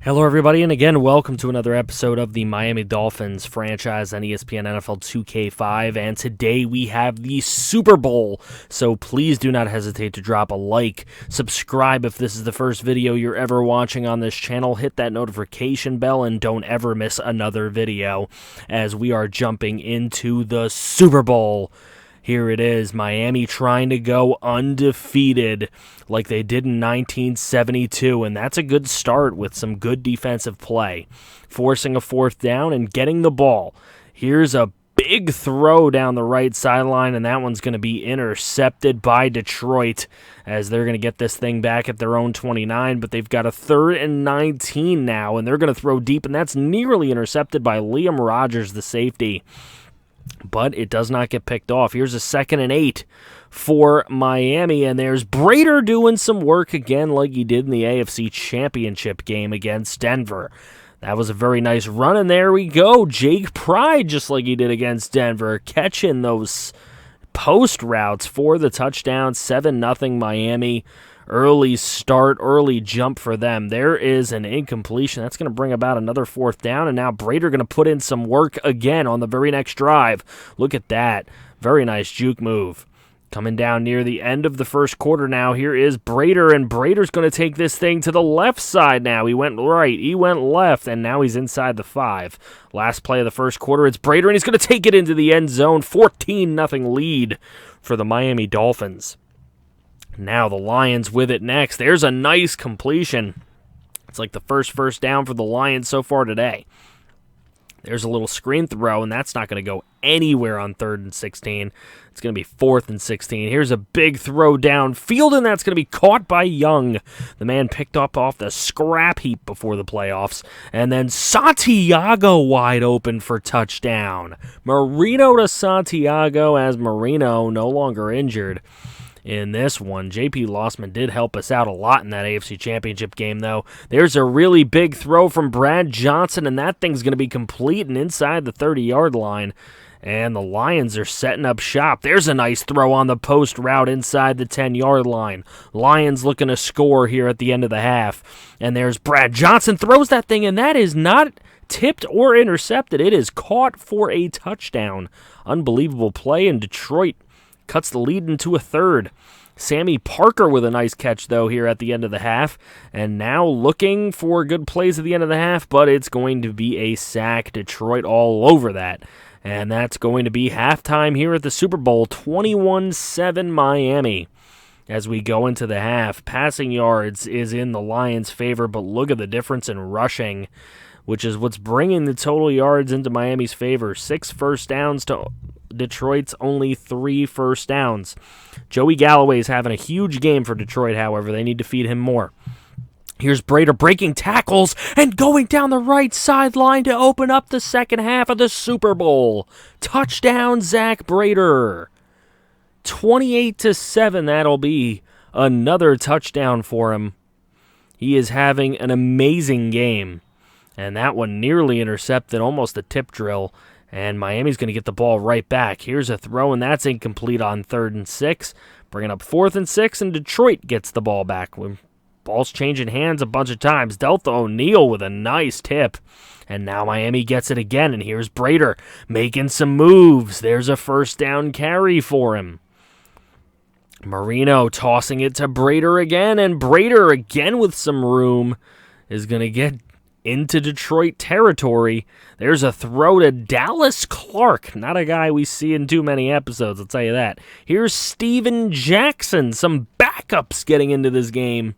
Hello, everybody, and again, welcome to another episode of the Miami Dolphins franchise on ESPN NFL 2K5, and today we have the Super Bowl, so please do not hesitate to drop a like, subscribe if this is the first video you're ever watching on this channel, hit that notification bell, and don't ever miss another video as we are jumping into the Super Bowl. Here it is, Miami trying to go undefeated like they did in 1972, and that's a good start with some good defensive play. Forcing a fourth down and getting the ball. Here's a big throw down the right sideline, and that one's going to be intercepted by Detroit as they're going to get this thing back at their own 29, but they've got a 3rd and 19 now, and they're going to throw deep, and that's nearly intercepted by Liam Rogers, the safety. But it does not get picked off. Here's a 2nd and 8 for Miami, and there's Brader doing some work again like he did in the AFC Championship game against Denver. That was a very nice run, and there we go. Jake Pride, just like he did against Denver, catching those post routes for the touchdown. 7-0 Miami. Early start, early jump for them. There is an incompletion. That's going to bring about another 4th down, and now Brader going to put in some work again on the very next drive. Look at that. Very nice juke move. Coming down near the end of the first quarter now, here is Brader, and Brader's going to take this thing to the left side now. He went right, he went left, and now he's inside the 5. Last play of the first quarter, it's Brader, and he's going to take it into the end zone. 14-0 lead for the Miami Dolphins. Now the Lions with it next. There's a nice completion. It's like the first down for the Lions so far today. There's a little screen throw, and that's not going to go anywhere on 3rd and 16. It's going to be 4th and 16. Here's a big throw downfield, and that's going to be caught by Young. The man picked up off the scrap heap before the playoffs. And then Santiago wide open for touchdown. Marino to Santiago as Marino no longer injured in this one. J.P. Lossman did help us out a lot in that AFC Championship game, though. There's a really big throw from Brad Johnson, and that thing's going to be complete and inside the 30-yard line. And the Lions are setting up shop. There's a nice throw on the post route inside the 10-yard line. Lions looking to score here at the end of the half. And there's Brad Johnson, throws that thing, and that is not tipped or intercepted. It is caught for a touchdown. Unbelievable play, and Detroit cuts the lead into a 3rd. Sammy Parker with a nice catch, though, here at the end of the half. And now looking for good plays at the end of the half, but it's going to be a sack. Detroit all over that. And that's going to be halftime here at the Super Bowl, 21-7 Miami. As we go into the half, passing yards is in the Lions' favor, but look at the difference in rushing, which is what's bringing the total yards into Miami's favor. 6 first downs to Detroit's only 3 first downs. Joey Galloway's having a huge game for Detroit, however. They need to feed him more. Here's Brader breaking tackles and going down the right sideline to open up the second half of the Super Bowl. Touchdown, Zach Brader. 28-7, that'll be another touchdown for him. He is having an amazing game. And that one nearly intercepted, almost a tip drill. And Miami's going to get the ball right back. Here's a throw, and that's incomplete on 3rd and 6. Bringing up 4th and 6, and Detroit gets the ball back. Ball's changing hands a bunch of times. Delta O'Neal with a nice tip. And now Miami gets it again, and here's Brader making some moves. There's a first down carry for him. Marino tossing it to Brader again, and Brader again with some room is going to get into Detroit territory. There's a throw to Dallas Clark. Not a guy we see in too many episodes, I'll tell you that. Here's Steven Jackson. Some backups getting into this game.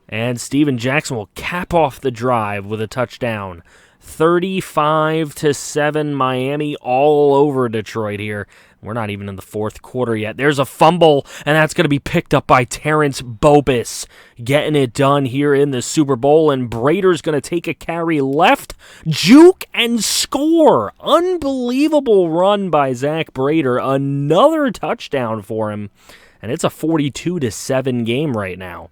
And Steven Jackson will cap off the drive with a touchdown. 35-7 Miami all over Detroit here. We're not even in the 4th quarter yet. There's a fumble, and that's going to be picked up by Terrence Bobus. Getting it done here in the Super Bowl, and Brader's going to take a carry left, juke, and score. Unbelievable run by Zach Brader. Another touchdown for him, and it's a 42-7 game right now.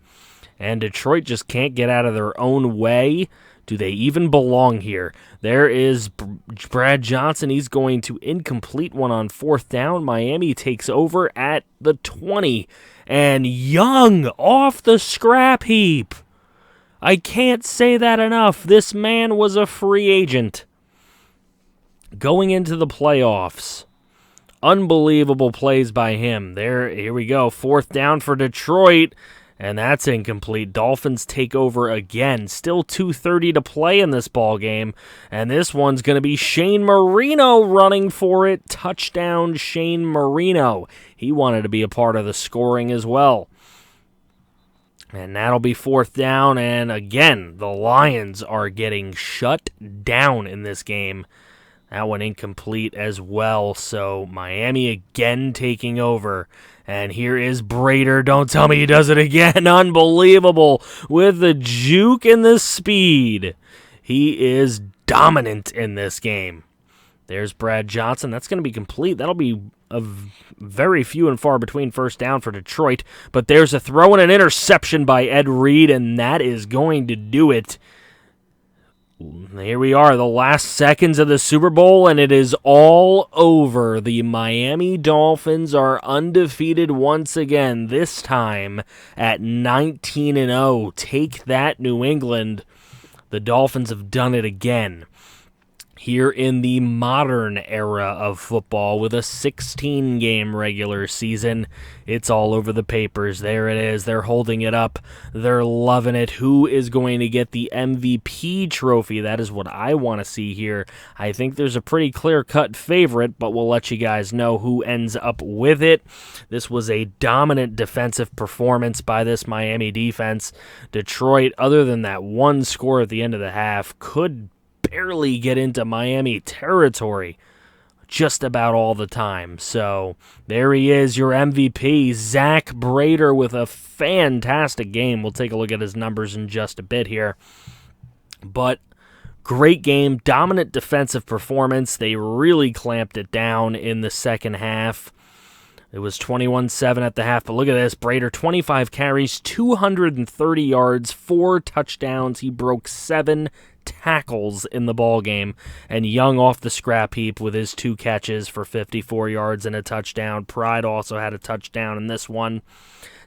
And Detroit just can't get out of their own way. Do they even belong here? There is Brad Johnson. He's going to incomplete one on 4th down. Miami takes over at the 20. And Young off the scrap heap. I can't say that enough. This man was a free agent going into the playoffs. Unbelievable plays by him. Here we go. 4th down for Detroit, and that's incomplete. Dolphins take over again. Still 2:30 to play in this ball game, and this one's going to be Shane Marino running for it. Touchdown, Shane Marino. He wanted to be a part of the scoring as well. And that'll be 4th down, and again, the Lions are getting shut down in this game. That one incomplete as well, so Miami again taking over. And here is Brader. Don't tell me he does it again. Unbelievable with the juke and the speed. He is dominant in this game. There's Brad Johnson. That's going to be complete. That'll be a very few and far between 1st down for Detroit. But there's a throw and an interception by Ed Reed, and that is going to do it. Here we are, the last seconds of the Super Bowl, and it is all over. The Miami Dolphins are undefeated once again, this time at 19-0. Take that, New England. The Dolphins have done it again. Here in the modern era of football with a 16-game regular season. It's all over the papers. There it is. They're holding it up. They're loving it. Who is going to get the MVP trophy? That is what I want to see here. I think there's a pretty clear-cut favorite, but we'll let you guys know who ends up with it. This was a dominant defensive performance by this Miami defense. Detroit, other than that one score at the end of the half, could barely get into Miami territory just about all the time. So there he is, your MVP, Zach Brader, with a fantastic game. We'll take a look at his numbers in just a bit here. But great game, dominant defensive performance. They really clamped it down in the second half. It was 21-7 at the half, but look at this. Brader, 25 carries, 230 yards, 4 touchdowns. He broke 7 tackles in the ball game, and Young off the scrap heap with his 2 catches for 54 yards and a touchdown. Pride also had a touchdown in this one.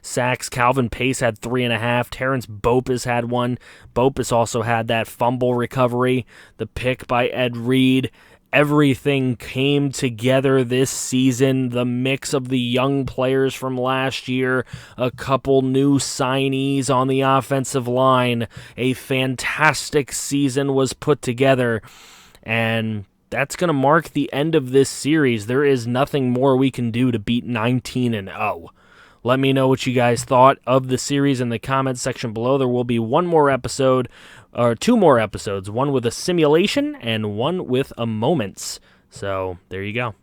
Sacks, Calvin Pace had 3.5. Terrence Bopus had 1. Bopus also had that fumble recovery, the pick by Ed Reed. Everything came together this season. The mix of the young players from last year, a couple new signees on the offensive line. A fantastic season was put together, and that's going to mark the end of this series. There is nothing more we can do to beat 19-0. Let me know what you guys thought of the series in the comments section below. There will be one more episode, or 2 more episodes, one with a simulation and one with a moments. So there you go.